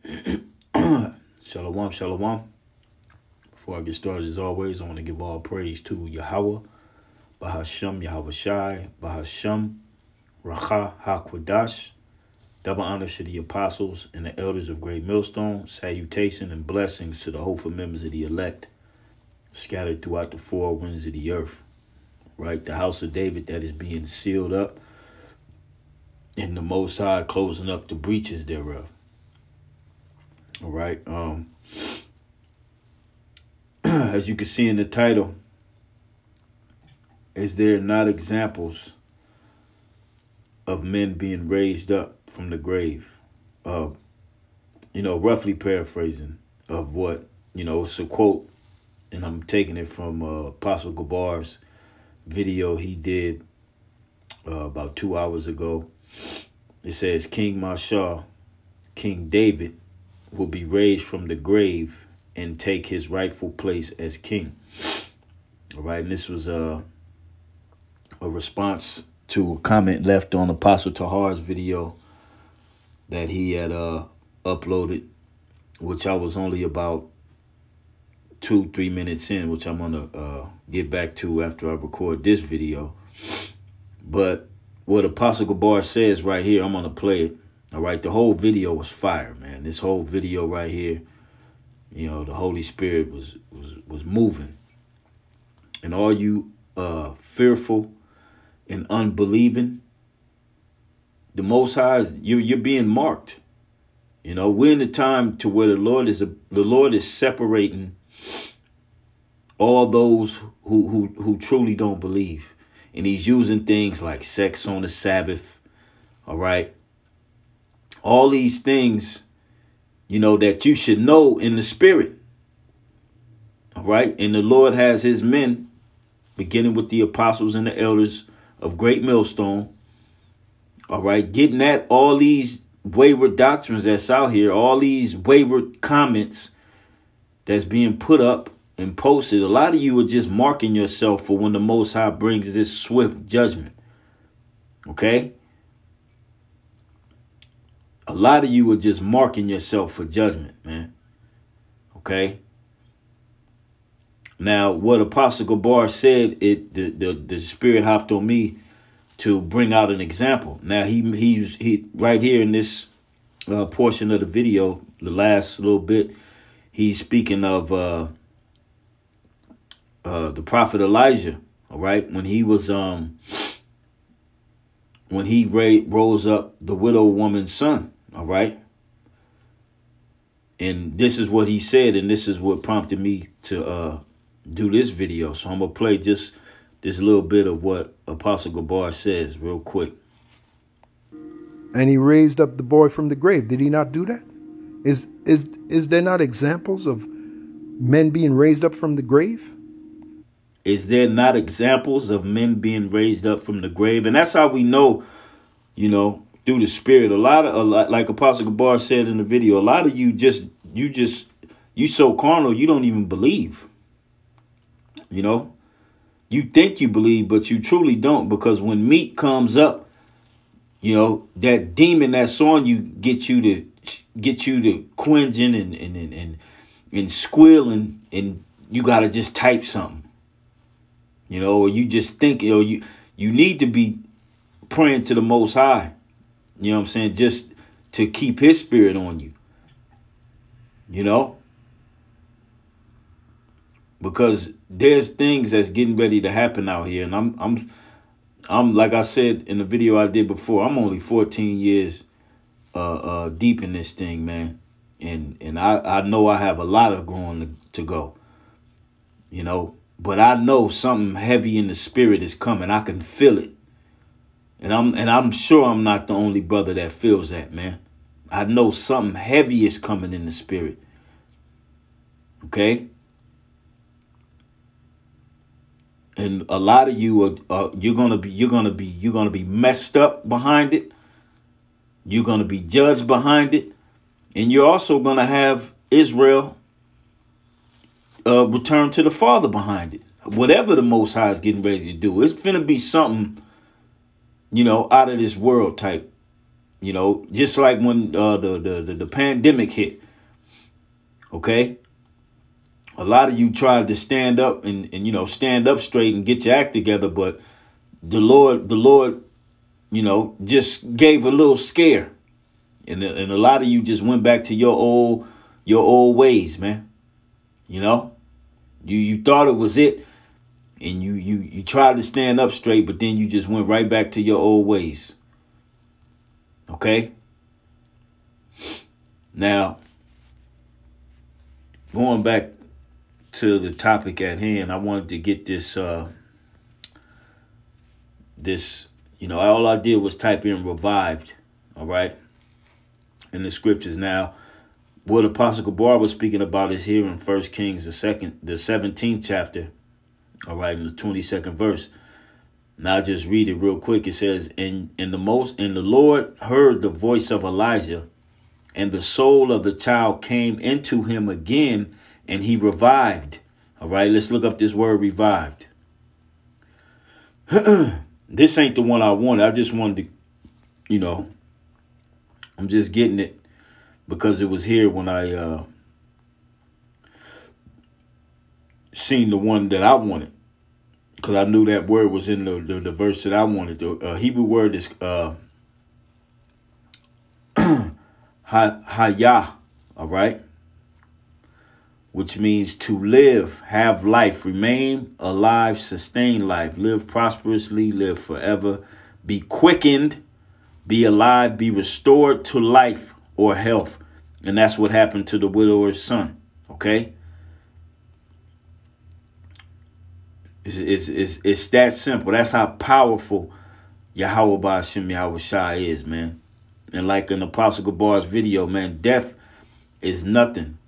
Shalom, shalom. Before I get started, as always, I want to give all praise to Yahweh, Bahashem, Yahweh Shai, Bahashem, Racha HaKwadash. Double honor to the apostles and the elders of Great Millstone. Salutation and blessings to the hopeful members of the elect scattered throughout the four winds of the earth. Right? The house of David that is being sealed up, and the Most High closing up the breaches thereof. All right. As you can see in the title, is there not examples of men being raised up from the grave? Roughly paraphrasing of what, it's a quote, and I'm taking it from Apostle Gabar's video he did about 2 hours ago. It says, King Mashal, King David, will be raised from the grave and take his rightful place as king. All right, and this was a response to a comment left on Apostle Tahar's video that he had uploaded, which I was only about 2-3 minutes in, which I'm gonna get back to after I record this video. But what Apostle Gabar says right here, I'm gonna play it. All right, the whole video was fire, man. This whole video right here, the Holy Spirit was moving. And all you fearful and unbelieving, the Most High, you're being marked. We're in the time to where the Lord is separating all those who truly don't believe, and He's using things like sex on the Sabbath. All right. All these things, that you should know in the spirit. All right. And the Lord has his men, beginning with the apostles and the elders of Great Millstone. All right. Getting at all these wayward doctrines that's out here, all these wayward comments that's being put up and posted. A lot of you are just marking yourself for when the Most High brings this swift judgment. Okay. A lot of you are just marking yourself for judgment, man. Okay. Now, what Apostle Gabar said, the Spirit hopped on me to bring out an example. Now, he right here in this portion of the video, the last little bit, he's speaking of the prophet Elijah. All right, when he was when he rose up the widow woman's son. All right. And this is what he said, and this is what prompted me to do this video. So I'm going to play just this little bit of what Apostle Gabar says real quick. And he raised up the boy from the grave. Did he not do that? Is there not examples of men being raised up from the grave? Is there not examples of men being raised up from the grave? And that's how we know, through the Spirit. A lot, like Apostle Gabar said in the video, a lot of you so carnal, you don't even believe. You think you believe, but you truly don't, because when meat comes up, that demon that's on you get you to quenching and squealing, and you got to just type something. Or you just think, you need to be praying to the Most High. You know what I'm saying? Just to keep his spirit on you. Because there's things that's getting ready to happen out here. And I'm like I said in the video I did before, I'm only 14 years deep in this thing, man. And I know I have a lot of growing to go. But I know something heavy in the spirit is coming. I can feel it. And I'm sure I'm not the only brother that feels that, man. I know something heavy is coming in the spirit. Okay? And a lot of you you're gonna be messed up behind it. You're gonna be judged behind it. And you're also gonna have Israel return to the Father behind it. Whatever the Most High is getting ready to do, it's gonna be something, out of this world type You know, just like when the pandemic hit. Okay. A lot of you tried to stand up and, you know, stand up straight and get your act together. But the Lord, you know, just gave a little scare. And a lot of you just went back to your old ways, man. You know, you thought it was it. And you tried to stand up straight, but then you just went right back to your old ways. Okay. Now, going back to the topic at hand, I wanted to get this, you know, all I did was type in revived, all right, in the scriptures. Now, what Apostle Gabar was speaking about is here in 1 Kings, the 17th chapter, all right, in the 22nd verse. Now, I'll just read it real quick. It says, and the Lord heard the voice of Elijah, and the soul of the child came into him again, and he revived. All right, let's look up this word revived. This ain't the one I wanted. I just wanted to, you know, I'm just getting it because it was here when I seen the one that I wanted. Because I knew that word was in the verse that I wanted. The Hebrew word is hayah, all right? Which means to live, have life, remain alive, sustain life, live prosperously, live forever, be quickened, be alive, be restored to life or health. And that's what happened to the widower's son, okay? It's that simple. That's how powerful Yahweh Ba'ashem Yahweh Shai is, man. And like in Apostle Gabar's video, man, death is nothing.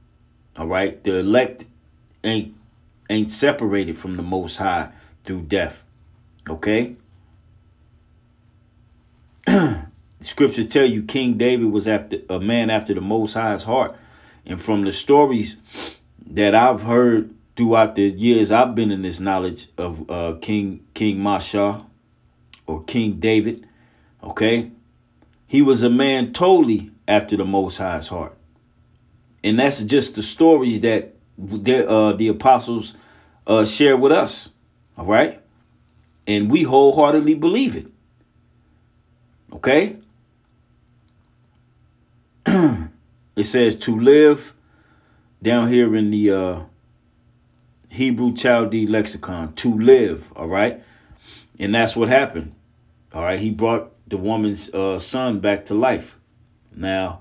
All right. The elect ain't separated from the Most High through death. OK. Scripture tell you King David was a man after the Most High's heart. And from the stories that I've heard throughout the years I've been in this knowledge of King Masha or King David, okay, he was a man totally after the Most High's heart. And that's just the stories that the apostles share with us, all right? And we wholeheartedly believe it, okay? It says to live down here in the Hebrew Chaldee lexicon, to live, all right? And that's what happened, all right? He brought the woman's son back to life. Now,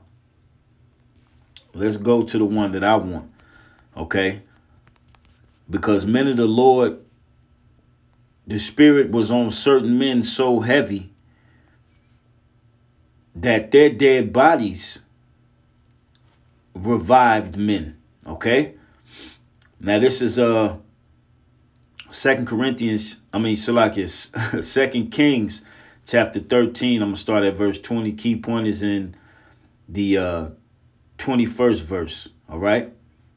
let's go to the one that I want, okay? Because men of the Lord, the spirit was on certain men so heavy that their dead bodies revived men, okay? Now, this is 2 Kings chapter 13. I'm going to start at verse 20. Key point is in the 21st verse, all right?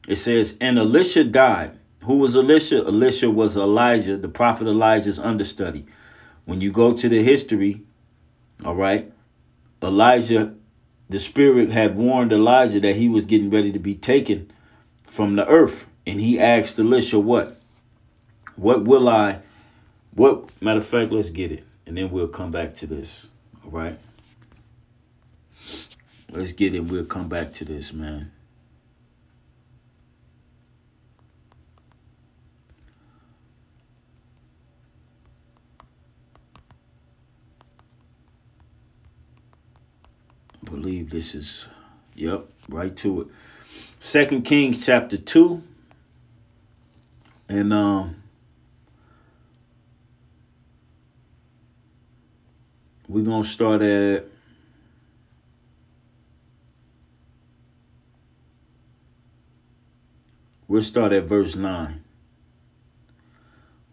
It says, and Elisha died. Who was Elisha? Elisha was Elijah, the prophet Elijah's understudy. When you go to the history, all right, Elijah, the spirit had warned Elijah that he was getting ready to be taken from the earth. And he asked Elisha, what matter of fact, let's get it. And then we'll come back to this. All right. Let's get it. We'll come back to this, man. I believe this is, yep, right to it. 2 Kings chapter 2. And we're going to start at verse 9.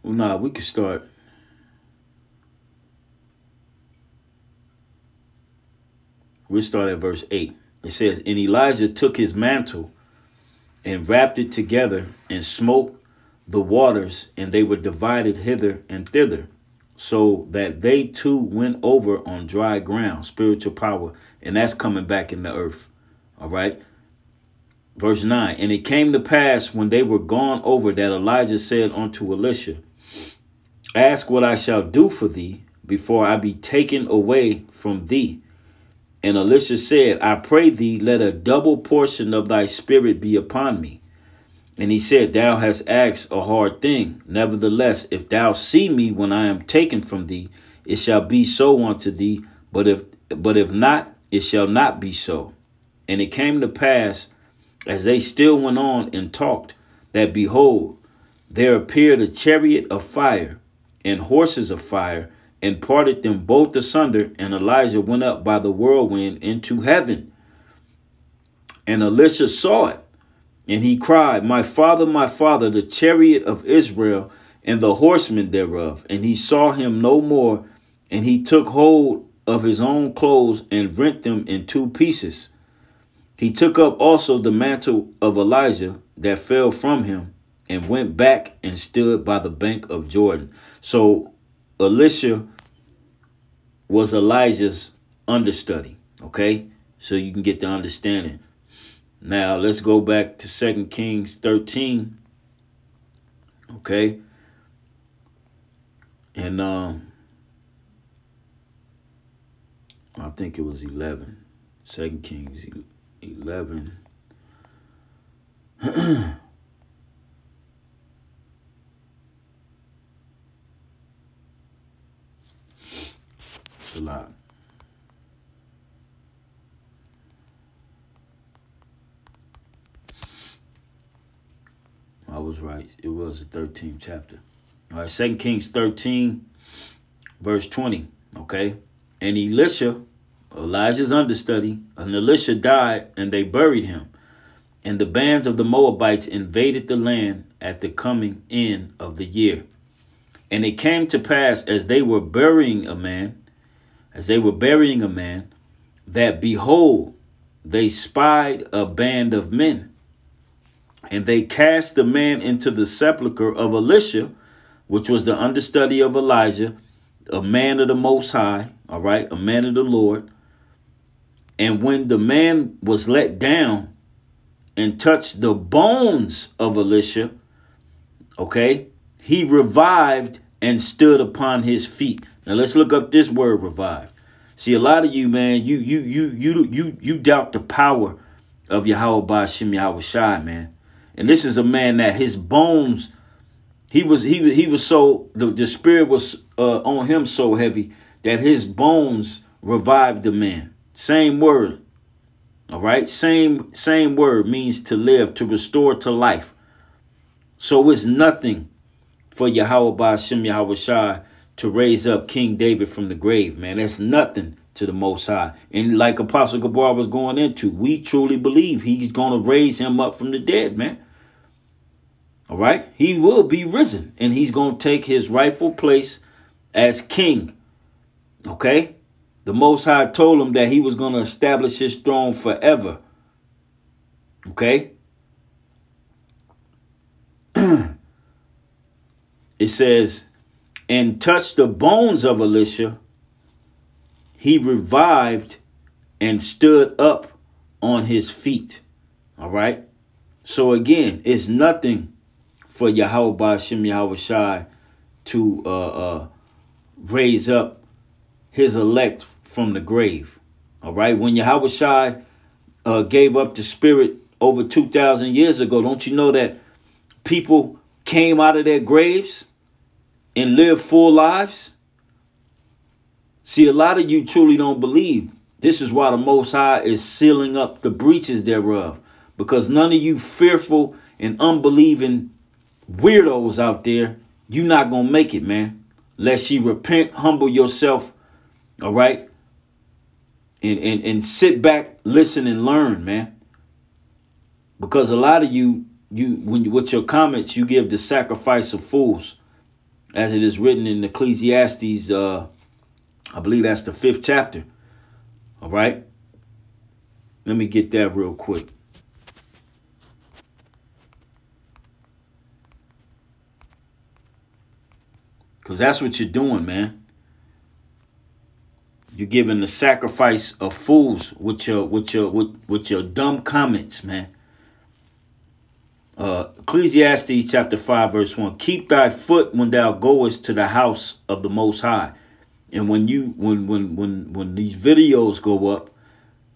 Well, nah, we can start. We'll start at verse 8. It says, and Elijah took his mantle and wrapped it together and smote the waters, and they were divided hither and thither. so that they too went over on dry ground, spiritual power, and that's coming back in the earth. All right. Verse 9, and it came to pass when they were gone over that Elijah said unto Elisha, ask what I shall do for thee before I be taken away from thee. And Elisha said, I pray thee, let a double portion of thy spirit be upon me. And he said, thou hast asked a hard thing. Nevertheless, if thou see me when I am taken from thee, it shall be so unto thee. But if not, it shall not be so. And it came to pass, as they still went on and talked, that behold, there appeared a chariot of fire and horses of fire, and parted them both asunder. And Elijah went up by the whirlwind into heaven. And Elisha saw it. And he cried, my father, the chariot of Israel and the horsemen thereof. And he saw him no more. And he took hold of his own clothes and rent them in two pieces. He took up also the mantle of Elijah that fell from him and went back and stood by the bank of Jordan. So Elisha was Elijah's understudy. OK, so you can get the understanding. Now, let's go back to 2 Kings 13. OK, and I think it was 11. 2 Kings 11. It's a lot. I was right. It was the 13th chapter. All right, 2 Kings 13, verse 20. Okay. And Elisha, Elijah's understudy, and Elisha died, and they buried him. And the bands of the Moabites invaded the land at the coming in of the year. And it came to pass as they were burying a man, that behold, they spied a band of men. And they cast the man into the sepulchre of Elisha, which was the understudy of Elijah, a man of the Most High, all right, a man of the Lord. And when the man was let down and touched the bones of Elisha, okay, he revived and stood upon his feet. Now let's look up this word revived. See, a lot of you, man, you doubt the power of Yahweh Ba'ashem Yahweh Shai, man. And this is a man that his bones, he was so, the spirit was on him so heavy that his bones revived the man. Same word. All right. Same word means to live, to restore to life. So it's nothing for Yahweh Ba'ashem Yahweh Shai to raise up King David from the grave, man. That's nothing to the Most High. And like Apostle Gabar was going into, we truly believe he's going to raise him up from the dead, man. All right. He will be risen, and he's going to take his rightful place as king. OK, the Most High told him that he was going to establish his throne forever. OK, it says, and touched the bones of Elisha, he revived and stood up on his feet. All right. So again, it's nothing for Yahweh Ba'ashem Yahweh Shai to raise up his elect from the grave. All right. When Yahweh Shai gave up the spirit over 2,000 years ago, don't you know that people came out of their graves and lived full lives? See, a lot of you truly don't believe. This is why the Most High is sealing up the breaches thereof, because none of you fearful and unbelieving weirdos out there, you're not going to make it, man. Unless you repent, humble yourself, all right? And sit back, listen, and learn, man. Because a lot of you with your comments, you give the sacrifice of fools, as it is written in Ecclesiastes, I believe that's the 5th chapter. All right. Let me get that real quick. Because that's what you're doing, man. You're giving the sacrifice of fools with your dumb comments, man. Ecclesiastes chapter 5, verse 1. Keep thy foot when thou goest to the house of the Most High. And when these videos go up,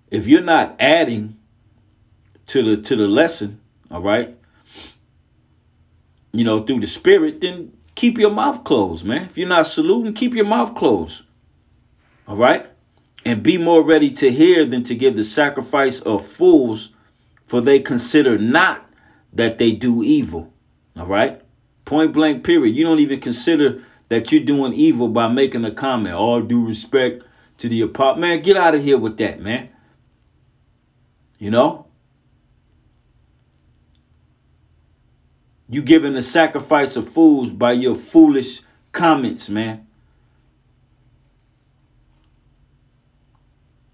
if you're not adding to the lesson, all right, you know, through the Spirit, then keep your mouth closed, man. If you're not saluting, keep your mouth closed. All right? And be more ready to hear than to give the sacrifice of fools, for they consider not that they do evil. All right? Point blank, period. You don't even consider that you're doing evil by making a comment. All due respect to the apostle. Man, get out of here with that, man. You know? You giving the sacrifice of fools by your foolish comments, man.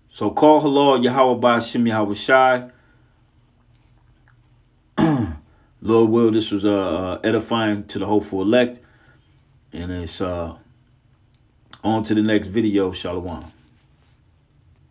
So call halal Yahweh Ba'ashem Yahweh Shai. Lord will, this was edifying to the hopeful elect. And it's on to the next video. Shalom.